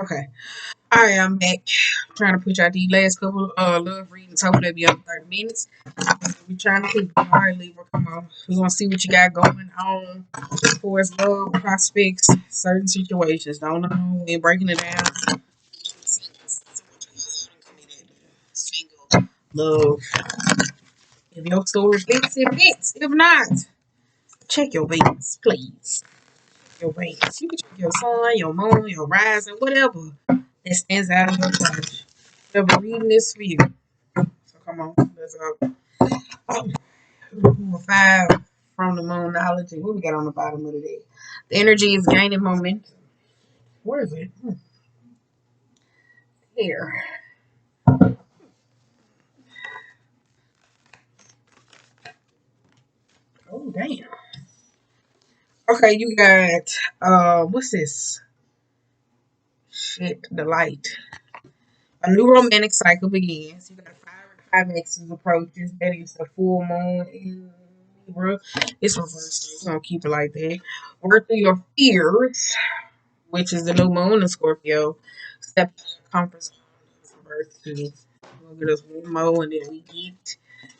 Okay. All right, I'm back. Trying to push out these last couple love readings. Hopefully, they'll be up 30 minutes. We're trying to keep it. All right, Libra, come on. We want to see what you got going on for us love prospects, certain situations. Don't know. We're breaking it down. Single love. If your story fits, it fits. If not, check your Venus, please. Your Venus. You can check your sun, your moon, your rising, whatever that stands out of your chart. Whatever reading this for you. So come on, let's go. Five from the moonology. What we got on the bottom of the deck? The energy is gaining momentum. Where is it? Here. Oh damn. Okay, you got what's this? Shit, the light. A new romantic cycle begins. You got five climaxes approaches. That is the full moon in Libra. It's reversed. We're gonna keep it like that. Work through your fears, which is the new moon in Scorpio. Step to your comfort zone. It's reversed too. We'll get us one more and then we get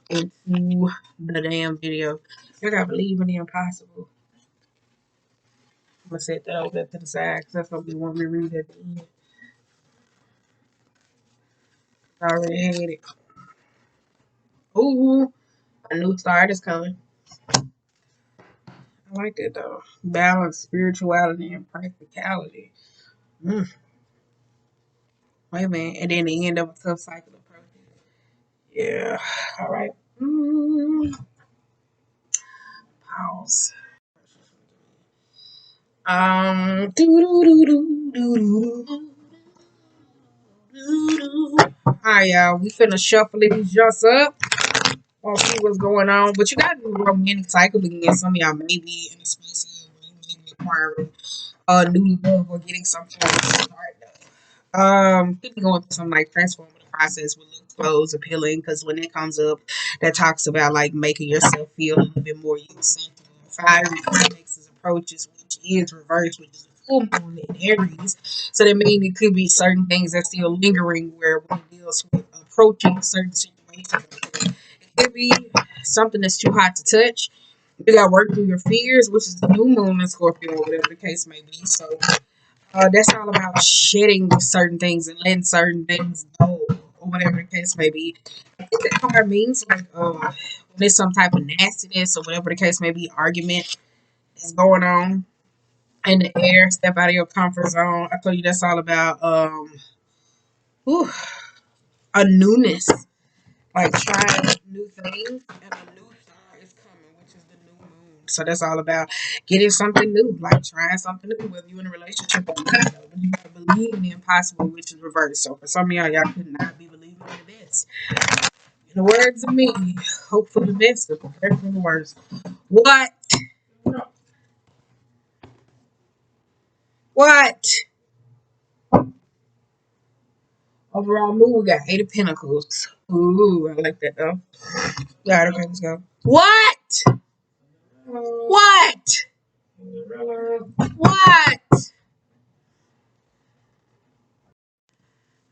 into the damn video. I gotta believe in the impossible. I'm gonna set that over to the side because that's what we want me to read at the end. I already had it. Ooh, a new start is coming. I like that though. Balance, spirituality, and practicality. Mm. Wait a minute. And then the end of a tough cycle approaches. Yeah. All right. Pause. Hi, y'all. We finna shuffle these just up. I'll see what's going on. But you got to do a romantic cycle again. Some of y'all may be in a space of you may be acquiring new love or getting something on your heart. Could be going through some like transformative process with look clothes appealing because when it comes up, that talks about like making yourself feel a little bit more you-centered. Fiery climaxes approaches, which is reversed, which is a full moon in Aries. So that means it could be certain things that's still lingering where one deals with approaching a certain situation. It could be something that's too hot to touch. You got to work through your fears, which is the new moon in Scorpio, whatever the case may be. So that's all about shedding certain things and letting certain things go, or whatever the case may be. I think that card means like when there's some type of nastiness or whatever the case may be, argument is going on in the air. Step out of your comfort zone. I told you that's all about whew, a newness, like trying new things, and a new star is coming, which is the new moon. So that's all about getting something new, like trying something new, whether you're in a relationship or not. You gotta believe in the impossible, which is reversed. So for some of y'all could not be believing in the best. In the words of me, hope for the best and prepare for the worst. What? What? Overall mood, we got Eight of Pentacles. Ooh, I like that though. Yeah, okay, let's go. What? What? What?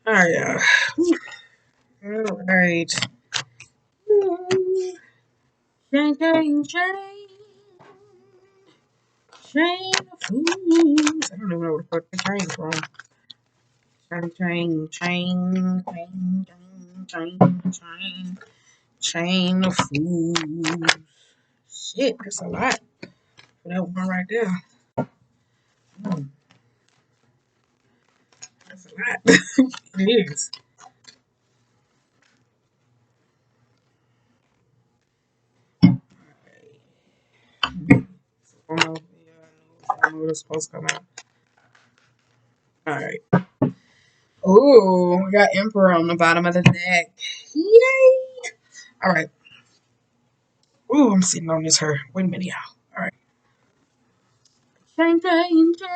All right, all right. Chain, chain, chain, chain of fools. I don't even know where the fuck the chain from. Chain, chain, chain, chain, chain, chain, chain, chain of fools. Shit, that's a lot for that one right there. Mm, that's a lot. It is. I know it's supposed to come out. All right. Ooh, we got Emperor on the bottom of the deck. Yay! All right. Ooh, I'm sitting on this hair. Wait a minute, y'all. All right. Chain, chain, chain,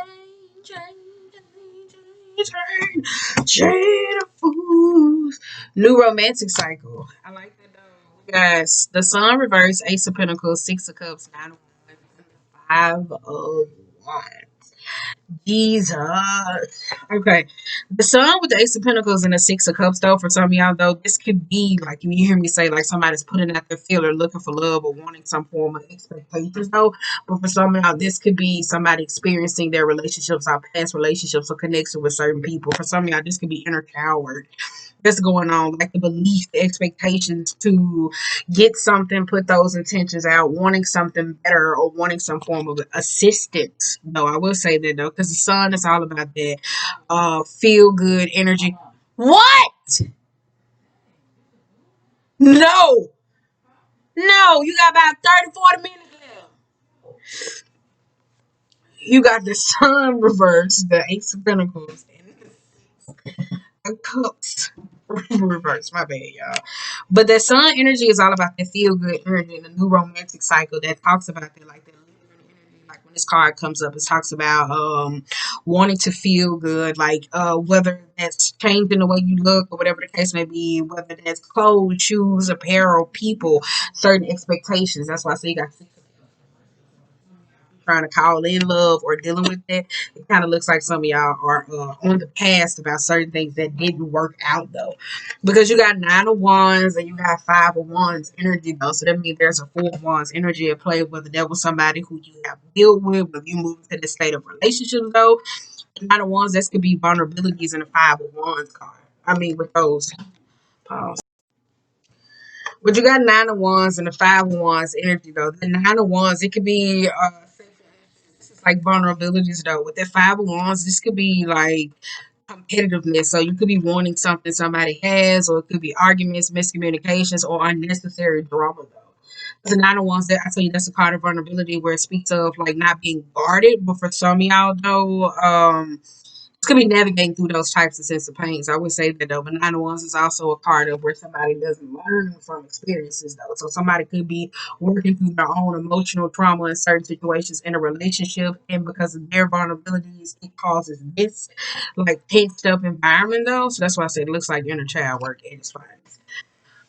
chain, chain, chain, chain of fools. New romantic cycle. I like that though. Guys, the Sun reverse, Ace of Pentacles, Six of Cups, Nine of Wands, Five of Wands. Jesus. Okay. The sun with the Ace of Pentacles and the Six of Cups, though, for some of y'all, though, this could be like you hear me say, like somebody's putting out their feeler, looking for love or wanting some form of expectations, though. But for some of y'all, this could be somebody experiencing their relationships, our past relationships, or connection with certain people. For some of y'all, this could be inner child that's going on, like the belief, the expectations to get something, put those intentions out, wanting something better or wanting some form of assistance. No, I will say that though, because the sun is all about that feel good energy. What? No, no, you got about 30, 40 minutes left. You got the sun reversed, the Ace of Pentacles, and the Cups reversed. My bad, y'all. But that sun energy is all about that feel good energy and the new romantic cycle that talks about that, like that energy. Like when this card comes up, it talks about wanting to feel good, like whether that's changing the way you look or whatever the case may be, whether that's clothes, shoes, apparel, people, certain expectations. That's why I say you got trying to call in love or dealing with that. It kind of looks like some of y'all are on the past about certain things that didn't work out though, because you got 9 of Wands and you got 5 of Wands energy though. So that means there's a 4 of Wands energy at play. Whether that was somebody who you have built with, whether you move into the state of relationships though. 9 of Wands, this could be vulnerabilities in the 5 of Wands card. I mean, with those. Pause. But you got 9 of Wands and the 5 of Wands energy though. The 9 of Wands, it could be like vulnerabilities though. With that 5 of Wands, this could be like competitiveness. So you could be wanting something somebody has, or it could be arguments, miscommunications, or unnecessary drama though. The 9 of Wands, that I tell you, that's a card of vulnerability where it speaks of like not being guarded. But for some of y'all though, it's gonna be navigating through those types of sense of pains. I would say that though, but 9 of Wands is also a card of where somebody doesn't learn from experiences though. So somebody could be working through their own emotional trauma in certain situations in a relationship, and because of their vulnerabilities, it causes this like tensed up environment though. So that's why I said it looks like inner child work at its finest.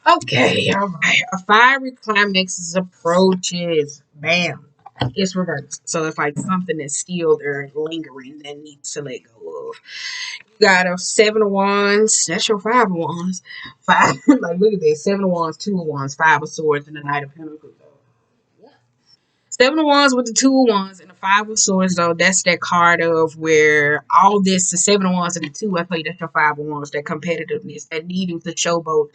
Okay, all right. A fiery climax is approaches. Bam. It's reversed. So it's like something that's still there lingering that needs to let go of. You got a 7 of Wands. That's your 5 of Wands. Five, like look at that. 7 of Wands, 2 of Wands, 5 of Swords, and the Knight of Pentacles. 7 of Wands with the 2 of Wands and the 5 of Swords, though, that's that card of where all this, the 7 of Wands and the two, I tell you, that's your 5 of Wands, that competitiveness, that needing to showboat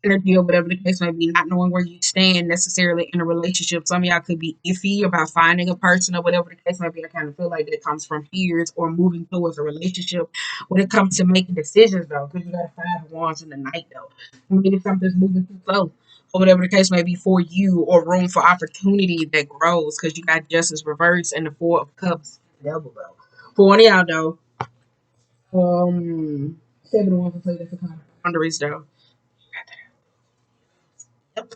energy or whatever the case may be, not knowing where you stand necessarily in a relationship. Some of y'all could be iffy about finding a person or whatever the case may be. I kind of feel like that comes from fears or moving towards a relationship when it comes to making decisions, though, because you got a 5 of Wands in the night, though. Maybe something's moving too slow or whatever the case may be for you, or room for opportunity that grows because you got Justice reverse and the 4 of Cups devil though. For one of y'all though, 7 of Wands will play that's a kind of boundaries though. Yep.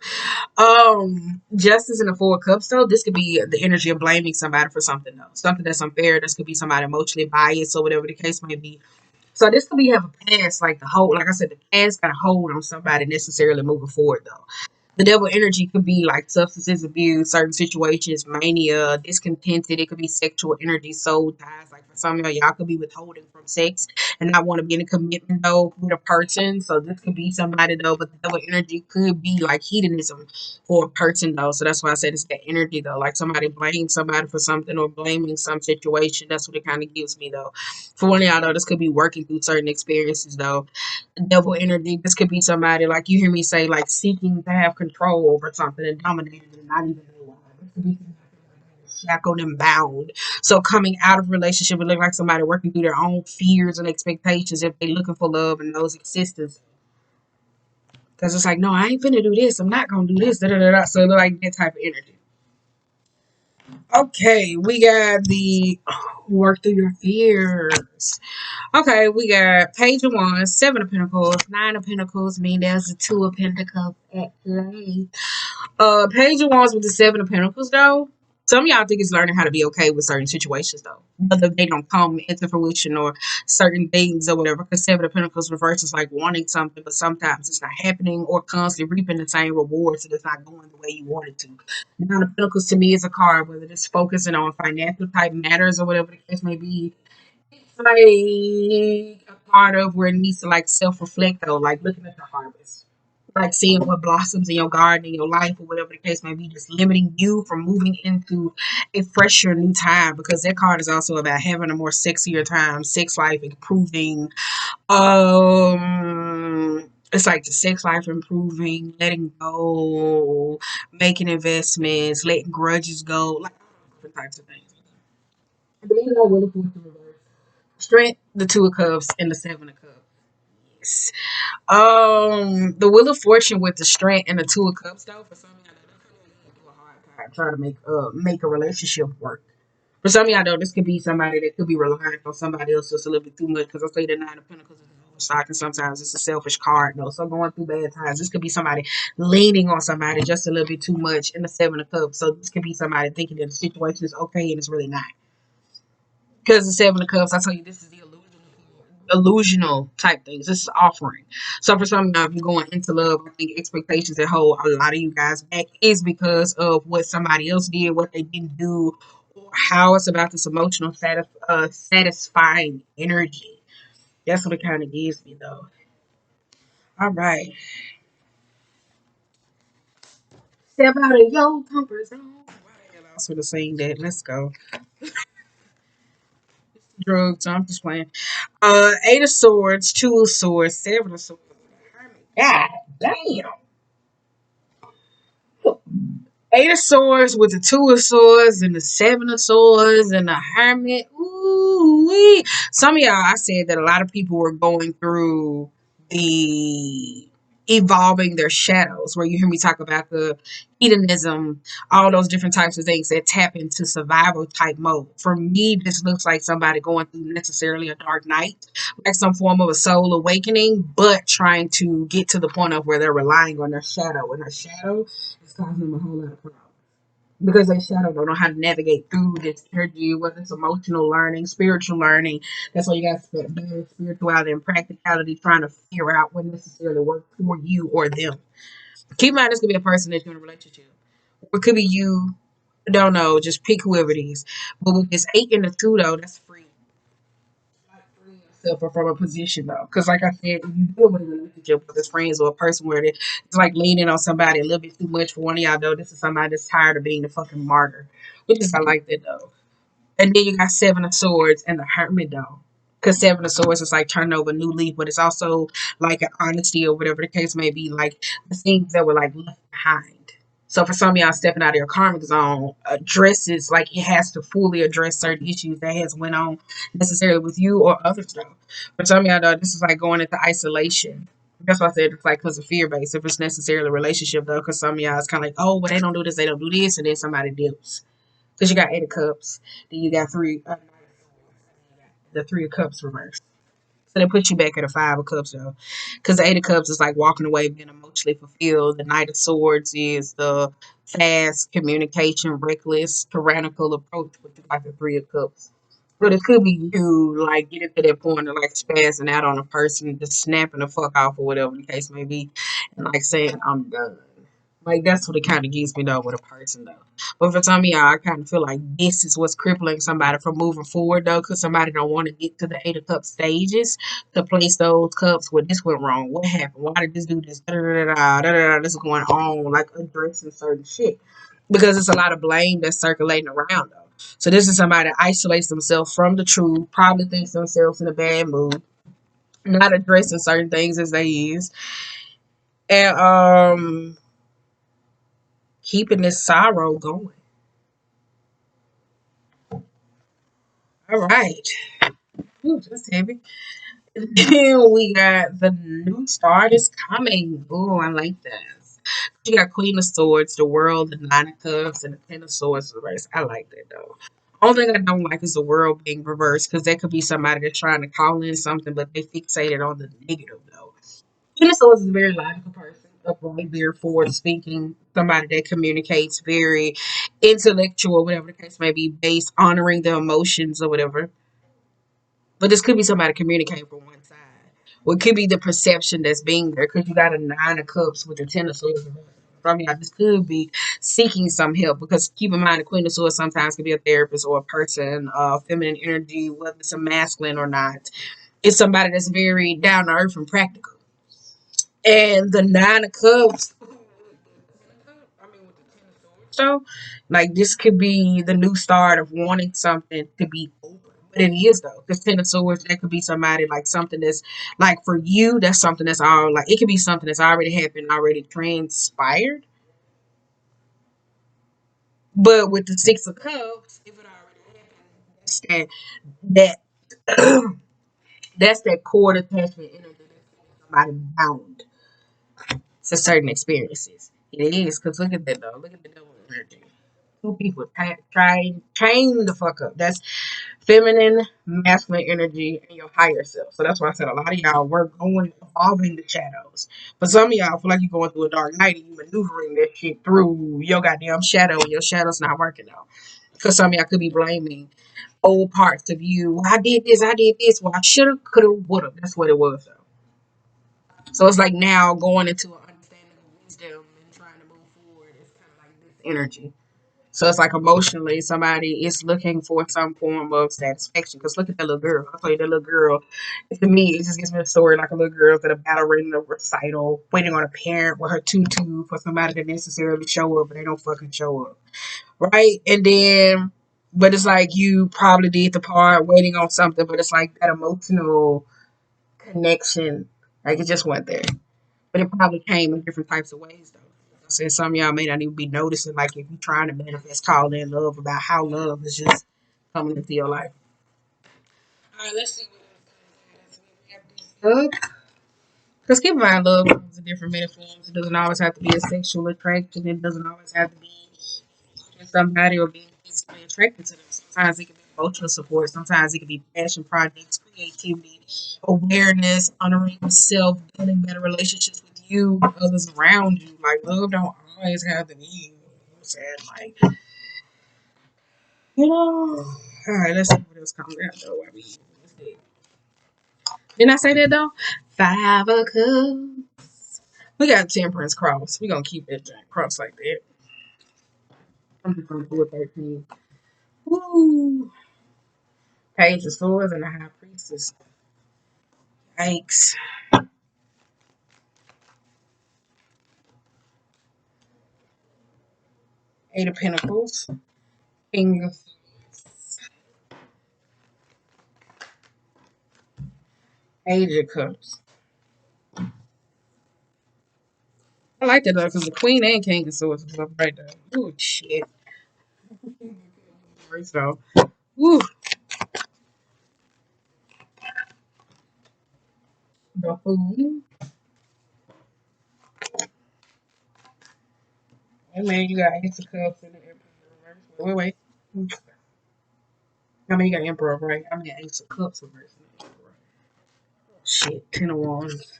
Justice in the 4 of Cups though, this could be the energy of blaming somebody for something though. Something that's unfair. This could be somebody emotionally biased or whatever the case may be. So this could be have a past, like the whole, like I said, the past got a hold on somebody necessarily moving forward though. The devil energy could be like substances abuse, certain situations, mania, discontented. It could be sexual energy, soul ties. Like for some of y'all could be withholding from sex and not want to be in a commitment though with a person. So this could be somebody though, but the devil energy could be like hedonism for a person though. So that's why I said it's that energy though. Like somebody blaming somebody for something or blaming some situation. That's what it kind of gives me though. For one of y'all though, this could be working through certain experiences though. Devil energy. This could be somebody like you hear me say, like seeking to have control over something and dominating and not even know why. This could be shackled and bound. So coming out of a relationship, it look like somebody working through their own fears and expectations if they're looking for love and those existence. Because it's like, no, I ain't finna do this. I'm not gonna do this. Da, da, da, da. So it look like that type of energy. Okay, we got the work through your fears. Okay, we got Page of Wands, 7 of Pentacles, 9 of Pentacles, mean there's a 2 of Pentacles at play. Page of Wands with the 7 of Pentacles though. Some of y'all think it's learning how to be okay with certain situations, though, whether they don't come into fruition or certain things or whatever. Because Seven of Pentacles reverse is like wanting something, but sometimes it's not happening, or constantly reaping the same rewards and it's not going the way you want it to. Nine of Pentacles to me is a card, whether it's focusing on financial type matters or whatever the case may be. It's like a part of where it needs to like self reflect, though, like looking at the harvest, like seeing what blossoms in your garden, in your life, or whatever the case may be, just limiting you from moving into a fresher new time, because that card is also about having a more sexier time, sex life improving. It's like the sex life improving, letting go, making investments, letting grudges go, like different types of things. And then I will put the reverse. Strength, the Two of Cups, and the Seven of Cups. Yes. The Wheel of Fortune with the Strength and the Two of Cups, though, for some of y'all, that's a hard time trying to make a relationship work. For some of y'all, though, this could be somebody that could be relying on somebody else just a little bit too much. Because I say the Nine of Pentacles is an overstock, and sometimes it's a selfish card, though. So going through bad times, this could be somebody leaning on somebody just a little bit too much in the Seven of Cups. So this could be somebody thinking that the situation is okay and it's really not. Because the Seven of Cups, I tell you, this is the illusional type things. This is offering. So for some of y'all, if you're going into love, I think expectations that hold a lot of you guys back is because of what somebody else did, what they didn't do, or how it's about this emotional satisfying energy. That's what it kind of gives me, though. All right. Step out of your comfort zone. Why the hell I was going to sing that? Let's go. Drugs. I'm just playing. Eight of Swords, Two of Swords, Seven of Swords. God damn. Eight of Swords with the Two of Swords and the Seven of Swords and the Hermit. Ooh wee. Some of y'all, I said that a lot of people were going through the evolving their shadows, where you hear me talk about the hedonism, all those different types of things that tap into survival type mode. For me, this looks like somebody going through necessarily a dark night, like some form of a soul awakening, but trying to get to the point of where they're relying on their shadow, and their shadow is causing them a whole lot of problems because they shadow don't know how to navigate through this energy, whether it's emotional learning, spiritual learning. That's why you got spirituality and practicality, trying to figure out what necessarily works for you or them. Keep in mind, this could be a person that you're in a relationship, or it could be you. Don't know, just pick whoever it is. But with this eight and the two, though, that's free. Like free yourself from a position, though, because like I said, if you deal with a relationship with his friends or a person where it's like leaning on somebody a little bit too much for one of y'all, though, this is somebody that's tired of being the fucking martyr, which is I like that though. And then you got Seven of Swords and the Hermit, though. Because Seven of Swords is like turning over a new leaf, but it's also like an honesty or whatever the case may be, like the things that were like left behind. So for some of y'all stepping out of your karmic zone, addresses like it has to fully address certain issues that has went on necessarily with you or others though. For some of y'all though, this is like going into isolation. That's why I said it's like because of fear based. If it's necessarily a relationship though, because some of y'all it's kind of like, oh, well they don't do this, they don't do this, and then somebody dips. Because you got Eight of Cups, then you got the Three of Cups reversed. So they put you back at a Five of Cups though, because the Eight of Cups is like walking away, being emotionally fulfilled. The Knight of Swords is the fast communication, reckless, tyrannical approach, which is like the Three of Cups. But it could be you like getting to that point of like spazzing out on a person, just snapping the fuck off or whatever the case may be, and like saying I'm done. Like that's what it kind of gives me though with a person though. But for some of y'all, I kind of feel like this is what's crippling somebody from moving forward though, because somebody don't want to get to the Eight of Cups stages to place those cups where this went wrong. What happened? Why did this do this? Da, da, da, da, da, da, da, this is going on, like addressing certain shit. Because it's a lot of blame that's circulating around though. So this is somebody that isolates themselves from the truth, probably thinks themselves in a bad mood, not addressing certain things as they is, and keeping this sorrow going. All right. Ooh, that's heavy. Then we got the new start is coming. Oh, I like that. You got Queen of Swords, the World, the Nine of Cups, and the Ten of Swords reversed. I like that though. Only thing I don't like is the World being reversed, because that could be somebody that's trying to call in something, but they fixated on the negative though. Queen of Swords is a very logical person. upright, very forward speaking, somebody that communicates, very intellectual, whatever the case may be, based, honoring the emotions or whatever. But this could be somebody communicating from one side. Or it could be the perception that's being there because you got a nine of cups with the ten of swords. From y'all, this could be seeking some help because keep in mind the queen of swords sometimes can be a therapist or a person, feminine energy, whether it's a masculine or not. It's somebody that's very down to earth and practical. And the nine of cups, so like this could be the new start of wanting something to be over. But it is though. Because ten of swords, that could be somebody like something that's like for you, that's something that's all like it could be something that's already happened, already transpired. But with the six of cups, if it already happened, that that's that cord attachment energy that's somebody bound to certain experiences. It is because look at that though. Look at the double energy. Two people train the fuck up. That's feminine, masculine energy, and your higher self. So that's why I said a lot of y'all work going evolving the shadows. But some of y'all feel like you're going through a dark night and you maneuvering that shit through your goddamn shadow and your shadow's not working out. Because some of y'all could be blaming old parts of you. Well, I did this, I did this. Well, I should have, could have, would have. That's what it was though. So it's like now going into an understanding of wisdom and trying to move forward. It's kind of like this energy. So it's like emotionally, somebody is looking for some form of satisfaction. Because look at that little girl. I tell you, that little girl, to me, it just gives me a story like a little girl at a battle in a recital, waiting on a parent with her tutu for somebody to necessarily show up, but they don't fucking show up. Right? And then, but it's like you probably did the part waiting on something, but it's like that emotional connection, like it just went there. But it probably came in different types of ways, though. I said some of y'all may not even be noticing, like if you're trying to manifest call in love, about how love is just coming into your life. All right, let's see what else. Because keep in mind, love comes in different many forms. It doesn't always have to be a sexual attraction. It doesn't always have to be somebody or being physically attracted to them. Sometimes it can be emotional support. Sometimes it can be passion projects, creativity, awareness, honoring yourself, building better relationships with you, others around you. Like love don't always have to be you. I'm saying like all right, let's see what else comes out though. Didn't I say that though? Five of Cups. We got Temperance Cross. We gonna keep that cross like that. I'm just gonna do a 13. Woo! Page of Swords and the High Priestess. Yikes. Eight of Pentacles. King of Page of Cups. I like that though, because the Queen and King of Swords is up right there. Oh shit. So, woo. The Fool. Hey man, you got Ace of Cups and the Emperor. Wait. I mean, you got Emperor, right? I mean, Ace of Cups reversed. Shit, Ten of Wands.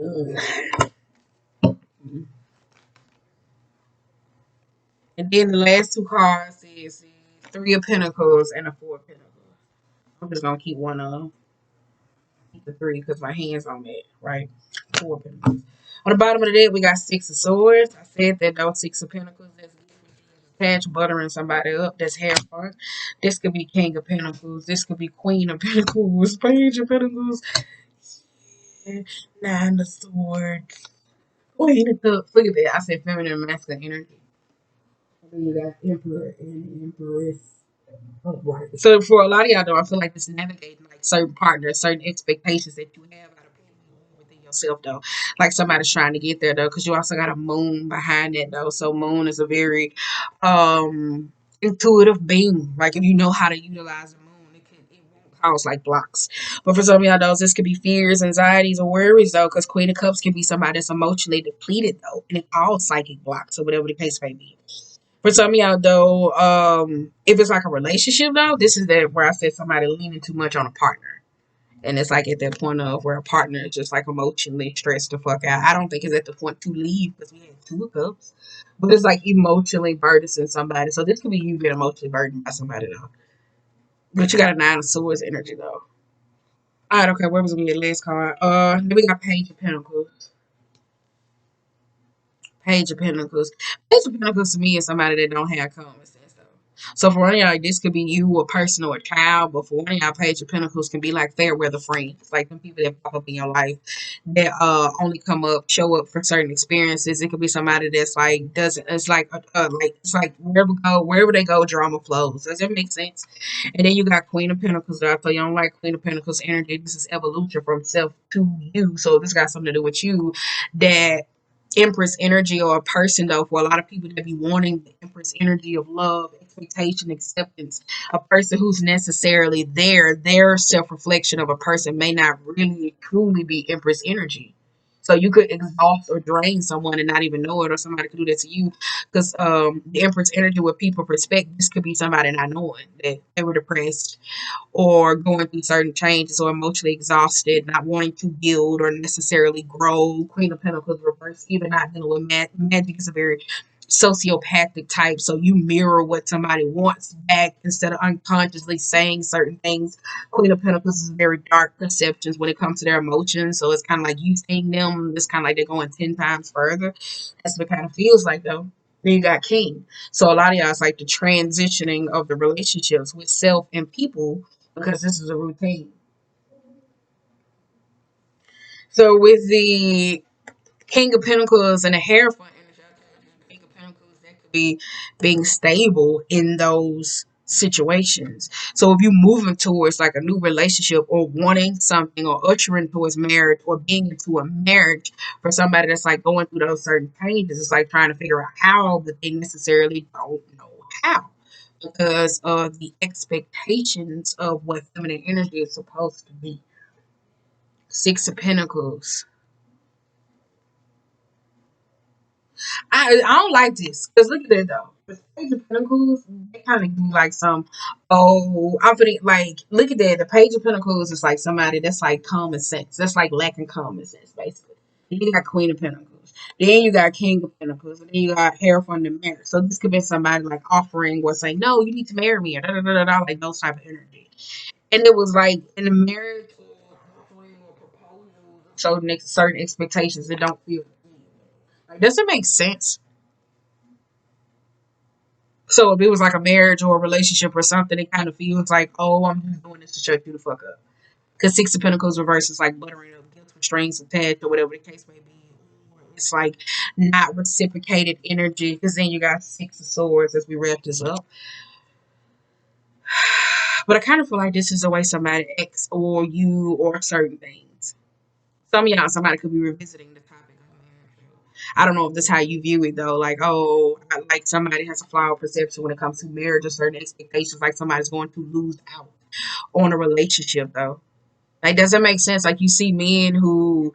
Ugh. And then the last two cards is the Three of Pentacles and the Four of Pentacles. I'm just gonna keep one of them. Keep the three because my hands on that, right? Four of Pentacles. On the bottom of the deck, we got Six of Swords. I said that those Six of Pentacles. That's attached, buttering somebody up. That's hair fun. This could be King of Pentacles. This could be Queen of Pentacles. Page of Pentacles. Nine of Swords. Queen of Cups. Look at that. I said feminine and masculine energy. And then you got Emperor and Empress. Oh, right. So for a lot of y'all though, I feel like this navigating like certain partners, certain expectations that you have out of people within yourself though. Like somebody's trying to get there though, because you also got a moon behind it though. So moon is a very intuitive being. Like if you know how to utilize the moon, it won't cause like blocks. But for some of y'all those, this could be fears, anxieties, or worries though, because Queen of Cups can be somebody that's emotionally depleted though, and it all psychic blocks or whatever the case may be. For some of y'all though, if it's like a relationship though, this is that where I said somebody leaning too much on a partner. And it's like at that point of where a partner is just like emotionally stressed the fuck out. I don't think it's at the point to leave because we had two of cups. But it's like emotionally burdensome somebody. So this could be you being emotionally burdened by somebody though. But you got a nine of swords energy though. Alright, okay, where was we at last card? Then we got Page of Pentacles. Page of Pentacles. Page of Pentacles to me is somebody that don't have common sense though. So for one of y'all, this could be you, a person, or a child. But for one of y'all, Page of Pentacles can be like fair weather friends, like them people that pop up in your life that only come up, show up for certain experiences. It could be somebody that's like doesn't. It's like it's like wherever they go, drama flows. Does that make sense? And then you got Queen of Pentacles. Though. So you don't like Queen of Pentacles energy. This is evolution from self to you. So this got something to do with you that Empress energy or a person though for a lot of people that be wanting the Empress energy of love, expectation, acceptance. A person who's necessarily there, their self-reflection of a person may not really truly be Empress energy. So you could exhaust or drain someone and not even know it, or somebody could do that to you. Because the Empress energy with people perspective, this could be somebody not knowing that they were depressed or going through certain changes or emotionally exhausted, not wanting to build or necessarily grow. Queen of Pentacles reverse, even not dealing with magic is a very sociopathic type. So you mirror what somebody wants back instead of unconsciously saying certain things. Queen of Pentacles is very dark perceptions when it comes to their emotions. So it's kind of like you seeing them, it's kind of like they're going 10 times further. That's what it kind of feels like though. Then you got King. So a lot of y'all it's like the transitioning of the relationships with self and people because this is a routine. So with the King of Pentacles and the Hierophant energy, King of Pentacles, that could be being stable in those situations. So if you're moving towards like a new relationship or wanting something or ushering towards marriage or being into a marriage for somebody that's like going through those certain changes, it's like trying to figure out how, but they necessarily don't know how because of the expectations of what feminine energy is supposed to be. Six of Pentacles. I don't like this because look at that though. The Page of Pentacles, they kind of do like some. Oh, I'm putting like look at that. The Page of Pentacles is like somebody that's like common sense. That's like lacking common sense basically. Then you got Queen of Pentacles. Then you got King of Pentacles. And then you got Hierophant and marriage. So this could be somebody like offering or saying, no, you need to marry me or da da da da, like those type of energy. And it was like in the marriage or offering or proposal, so next certain expectations that don't feel like does it make sense? So if it was like a marriage or a relationship or something, it kind of feels like, oh, I'm just doing this to shut you the fuck up. Because Six of Pentacles reverse is like buttering up guilt with strings attached or whatever the case may be. Or it's like not reciprocated energy. Because then you got Six of Swords as we wrap this up. But I kind of feel like this is the way somebody X or you or certain things. Some of y'all, somebody could be revisiting the topic of marriage. I don't know if this is how you view it though. Like, oh, like somebody has a flawed perception when it comes to marriage or certain expectations. Like somebody's going to lose out on a relationship though. Like, does it make sense? Like you see men who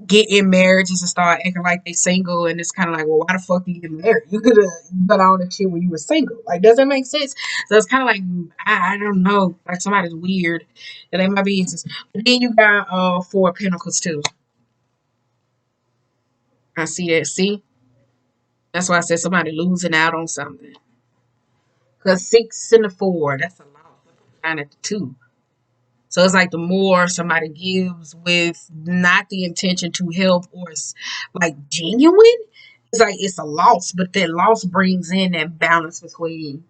get in marriages and start acting like they single, and it's kind of like, well, why the fuck did you get married? You could have got all that shit when you were single. Like, does that make sense? So it's kind of like I don't know. Like somebody's weird. That ain't my business. But then you got Four of Pentacles too. I see that. See, that's why I said somebody losing out on something. Cause six and a four, that's a lot. Nine at the two. So it's like the more somebody gives with not the intention to help or it's like genuine, it's like it's a loss. But that loss brings in that balance between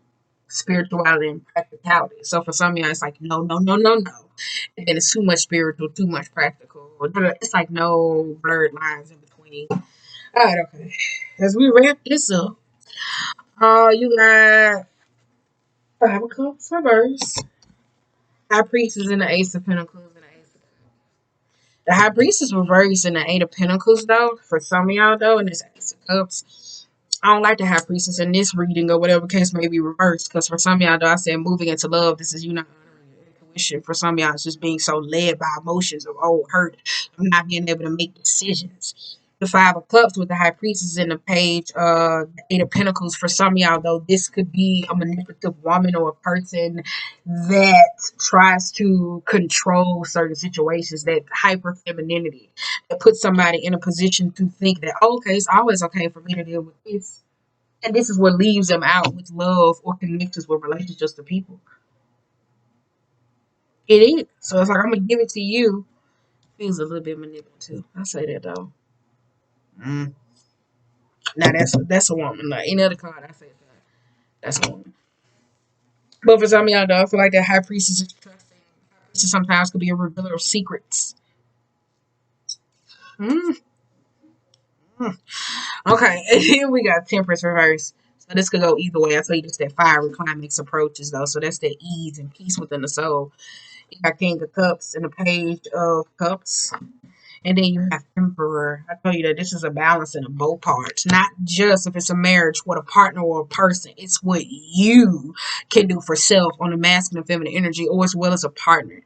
spirituality and practicality. So for some of y'all, it's like no, no, no, no, no. And then it's too much spiritual, too much practical. It's like no blurred lines in between. All right, okay. As we wrap this up, you got Five of Cups reverse. High Priestess in the Ace of Pentacles and the Ace of Cups. The High Priestess reverse in the Eight of Pentacles though. For some of y'all though, and this Ace of Cups. I don't like the High Priestess in this reading or whatever case may be reversed. Because for some of y'all though, I said moving into love. This is you not honoring your intuition. For some of y'all, it's just being so led by emotions of hurt. I'm not being able to make decisions. The Five of Cups with the High Priestess in the page, the Eight of Pentacles. For some of y'all, though, this could be a manipulative woman or a person that tries to control certain situations, that hyper femininity, that puts somebody in a position to think that, oh, okay, it's always okay for me to deal with this. And this is what leaves them out with love or connections with relationships to people. It is. So it's like, I'm going to give it to you. Feels a little bit manipulative. I say that, though. Mm. Now that's a woman. Like any other card, I say that that's a woman. But for some of y'all, though, I feel like that High Priestess is trusting. This sometimes could be a revealer of secrets. Mm. Mm. Okay, and here we got Temperance reverse. So this could go either way. I tell you, this that fiery climax approaches though. So that's that ease and peace within the soul. You got King of Cups and the Page of Cups. And then you have Emperor. I tell you that this is a balance in both parts. Not just if it's a marriage with a partner or a person. It's what you can do for self on the masculine and feminine energy, or as well as a partner.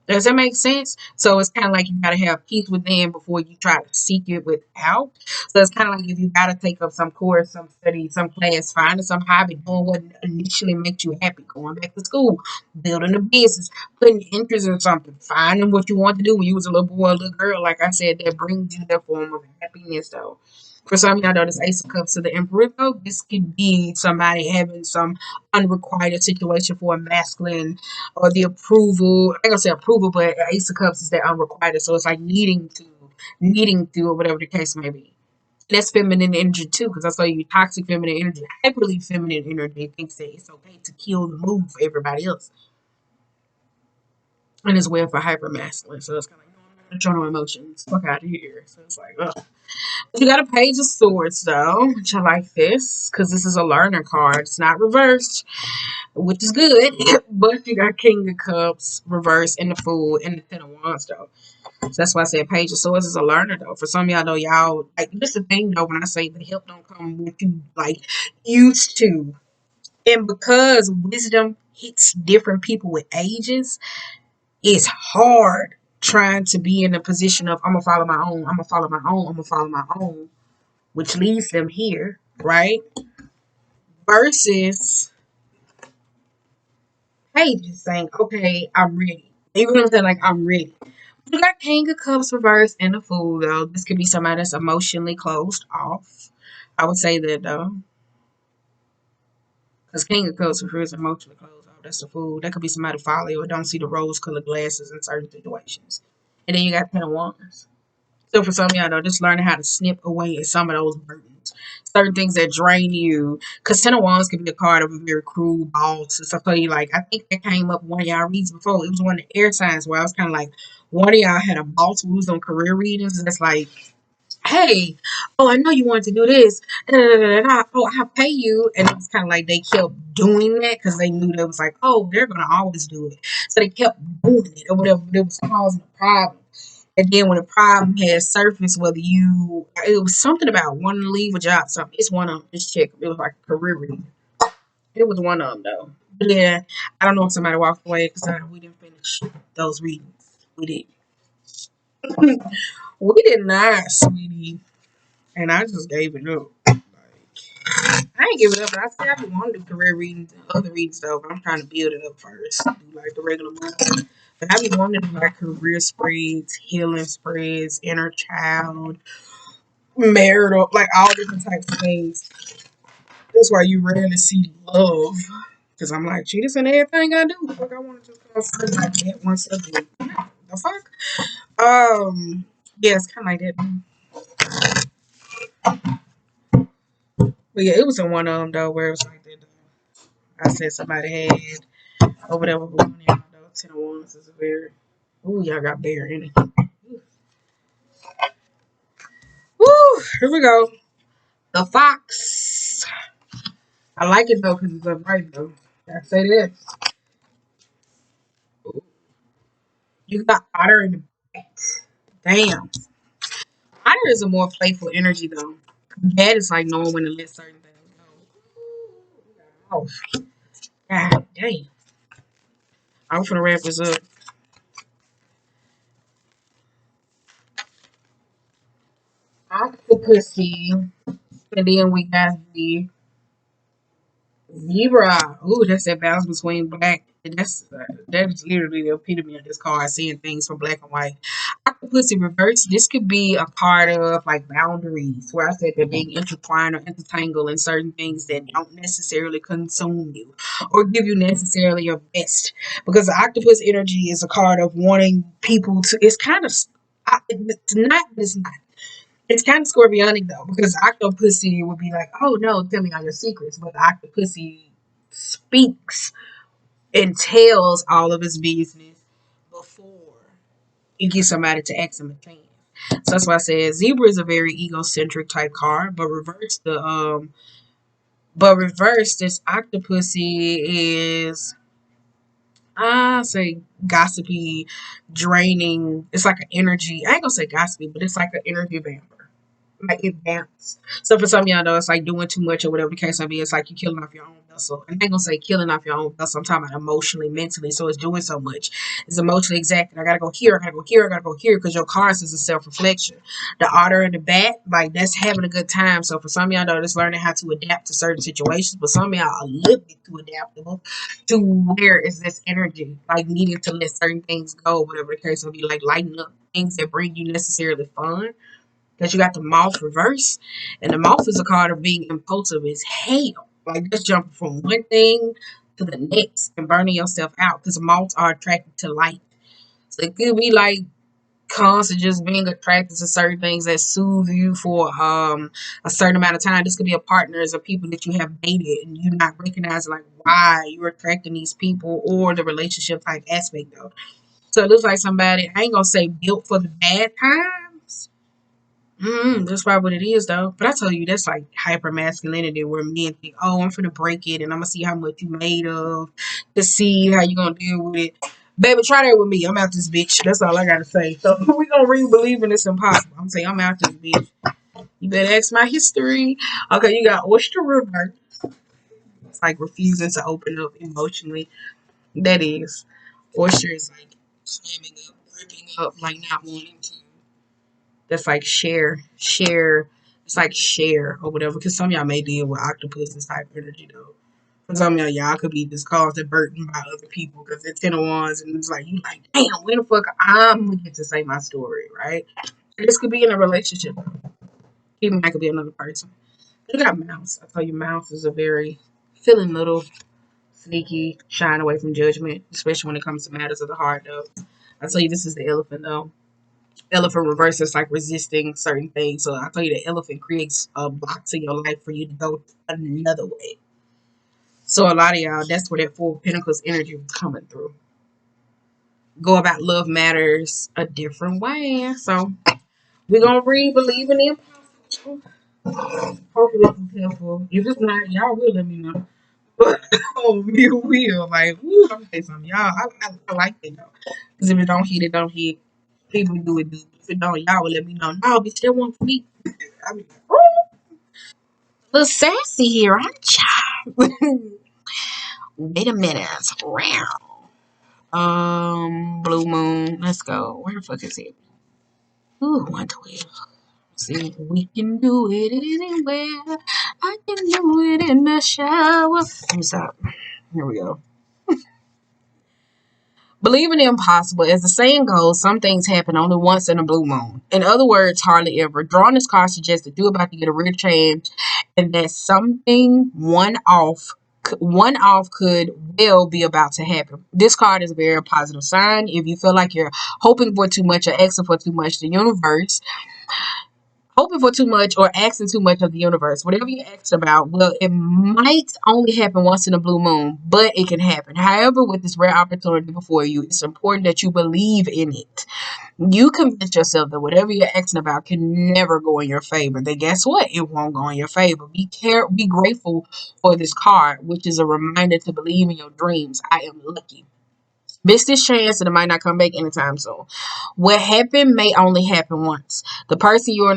Does that make sense? So it's kind of like you got to have peace within before you try to seek it without. So it's kind of like if you got to take up some course, some study, some class, finding some hobby, doing what initially makes you happy, going back to school, building a business, putting interest in something, finding what you want to do when you was a little boy or a little girl. Like I said, that brings you that form of happiness, though. For some of y'all, know this Ace of Cups to the Emperor, though, this could be somebody having some unrequited situation for a masculine or the approval. I ain't gonna say approval, but Ace of Cups is that unrequited. So it's like needing to, or whatever the case may be. That's feminine energy too, because I saw you toxic feminine energy, hyperly feminine energy thinks that it's okay to kill the move for everybody else, and it's well for hyper masculine. So it's kind of like internal emotions. Fuck out of here. So it's like, ugh. You got a Page of Swords though, which I like this because this is a learner card. It's not reversed, which is good. But you got King of Cups reverse and the Fool and the Ten of Wands though. So that's why I said Page of Swords is a learner though. For some of y'all though, y'all like this the thing though when I say the help don't come with you like used to. And because wisdom hits different people with ages, it's hard trying to be in a position of I'm gonna follow my own, I'm gonna follow my own, I'm gonna follow my own, which leads them here, right? Versus hey, just saying, okay, I'm ready. You know what I'm saying? Like, I'm ready. You got King of Cups reversed and the Fool, though. This could be somebody that's emotionally closed off. I would say that, though. Because King of Cups refers emotionally closed off. That's the Fool. That could be somebody folly or don't see the rose-colored glasses in certain situations. And then you got Ten of Wands. So for some of y'all, though, just learning how to snip away at some of those burdens. Certain things that drain you. Because Ten of Wands can be a card of a very cruel boss. So I tell you, like, I think that came up one of y'all reads before. It was one of the air signs where I was kind of like, one of y'all had a boss who was on career readings. And that's like, hey, oh, I know you wanted to do this. Oh, I'll pay you. And it was kind of like they kept doing that because they knew that it was like, oh, they're going to always do it. So they kept doing it or whatever. It was causing a problem. And then when the problem had surfaced, whether it was something about wanting to leave a job, something. It's one of them. Just check. It was like a career reading. It was one of them, though. But yeah, I don't know if somebody walked away because we didn't finish those readings. We did. We did not, sweetie. And I just gave it up. Like, I ain't give it up, but I said I be wanting to do career readings and other readings though, but I'm trying to build it up first. Do like the regular ones. But I be wanting to do like career spreads, healing spreads, inner child, marital, like all different types of things. That's why you rarely see love. Because I'm like, gee, this ain't everything I do. Fuck, I want to just concentrate like that one subject. The fuck? Yeah, it's kind of like that. But yeah, it was in one of them though, where it was like that. I said somebody had or whatever. But one of y'all know, 10 of Wands is a very. Ooh, y'all got bear in it. Woo! Here we go. The Fox. I like it though because it's upright though. I say that. You got Otter in the back. Damn. Otter is a more playful energy though. Bat is like knowing when to let certain things go. Oh, God damn. I'm gonna wrap this up. Octopussy. And then we got the Libra. Ooh, that's that balance between black. That is literally the epitome of this card, seeing things from black and white. Octopus in reverse. This could be a part of like boundaries, where I said they're being intertwined or intertangled in certain things that don't necessarily consume you or give you necessarily your best. Because the octopus energy is a card of wanting people to. It's kind of. It's not. It's not. It's kind of scorpionic though, because octopussy would be like, "Oh no, tell me all your secrets," but the octopussy speaks and tells all of his business before it gets somebody to ask him a chance. So that's why I said zebra is a very egocentric type card, but reverse this octopussy is I say gossipy, draining. It's like an energy. I ain't gonna say gossipy, but it's like an energy vamper. Like it bounced. So for some of y'all know it's like doing too much or whatever the case may be. It's like you're killing off your own vessel. And I ain't gonna say killing off your own vessel. I'm talking about emotionally, mentally. So it's doing so much. It's emotionally exacting. I gotta go here. I gotta go here. I gotta go here because your cards is a self reflection. The otter and the bat, like that's having a good time. So for some of y'all know that's learning how to adapt to certain situations. But some of y'all are a little bit too adaptable to where is this energy, like needing to let certain things go, whatever the case may be, like lighten up things that bring you necessarily fun. That you got the moth reverse, and the moth is a card of being impulsive as hell. Like just jumping from one thing to the next and burning yourself out because moths are attracted to light. So it could be like constant just being attracted to certain things that soothe you for a certain amount of time. This could be a partners or people that you have dated and you not recognizing like why you're attracting these people or the relationship type aspect though. So it looks like somebody, I ain't gonna say built for the bad times. That's probably what it is, though. But I tell you, that's like hyper masculinity, where men think, "Oh, I'm finna break it, and I'm gonna see how much you made of, to see how you gonna deal with it." Baby, try that with me. I'm out this bitch. That's all I gotta say. So we gonna really believe in it's impossible. I'm saying I'm out this bitch. You better ask my history. Okay, you got oyster reverse. It's like refusing to open up emotionally. That is, oyster is like slamming up, ripping up, like not wanting to. That's like share. It's like share or whatever. Because some of y'all may deal with octopus type energy though. For some of y'all could be just caused and burdened by other people because they're 10 of wands and it's like you like, damn, when the fuck I'm gonna get to say my story, right? And this could be in a relationship. Even that could be another person. You got mouse. I tell you, mouse is a very feeling little, sneaky, shying away from judgment, especially when it comes to matters of the heart though. I tell you, this is the elephant though. Elephant reverse is like resisting certain things. So I tell you, the elephant creates blocks in your life for you to go another way. So a lot of y'all, that's where that Four of Pentacles energy was coming through. Go about love matters a different way. So we're gonna read Believe in the Impossible. Hopefully this is helpful. If it's not, y'all will let me know. But oh, you will. Like, woo, I'm gonna say something. Y'all, I like it though. Because if it don't hit, it don't hit. People do it, do. If it don't, y'all will let me know. No, bitch, that one for me. I mean, a little sassy here, aren't you? Wait a minute. Wow. Blue moon. Let's go. Where the fuck is it? Ooh, 112. See, we can do it anywhere. I can do it in the shower. Let me stop. Here we go. Believe in the impossible. As the saying goes, some things happen only once in a blue moon. In other words, hardly ever. Drawing this card suggests that you're about to get a real change and that something one off could well be about to happen. This card is a very positive sign. If you feel like you're hoping for too much or asking for too much, the universe hoping for too much or asking too much of the universe. Whatever you asked about, well, it might only happen once in a blue moon, but it can happen. However, with this rare opportunity before you, it's important that you believe in it. You convince yourself that whatever you're asking about can never go in your favor. Then guess what? It won't go in your favor. Be grateful for this card, which is a reminder to believe in your dreams. I am lucky. Miss this chance and it might not come back anytime soon. What happened may only happen once. The person you're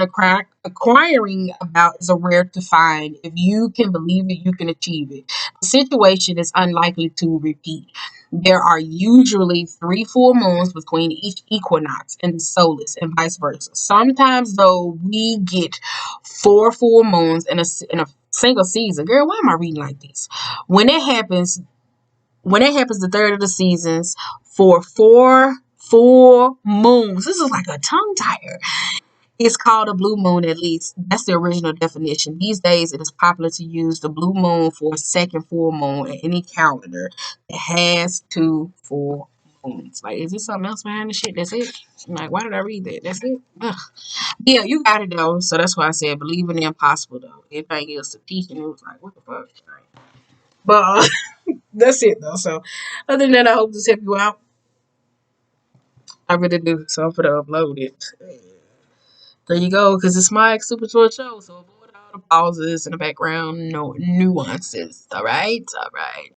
acquiring about is a rare to find. If you can believe it, you can achieve it. The situation is unlikely to repeat. There are usually 3 full moons between each equinox and the solstice, and vice versa. Sometimes, though, we get 4 full moons in a single season. Girl, why am I reading like this? When it happens, the third of the seasons for 4 full moons. This is like a tongue tire. It's called a blue moon, at least. That's the original definition. These days, it is popular to use the blue moon for a second full moon in any calendar that has 2 full moons. Like, is there something else behind the shit? That's it? I'm like, why did I read that? That's it? Ugh. Yeah, you got it, though. So that's why I said believe in the impossible, though. Everything else to teach, and it was like, what the fuck? But that's it, though. So other than that, I hope this helped you out. I really do. So I'm going to upload it. There you go, because it's my super short show, so avoid all the pauses in the background, no nuances. All right, all right.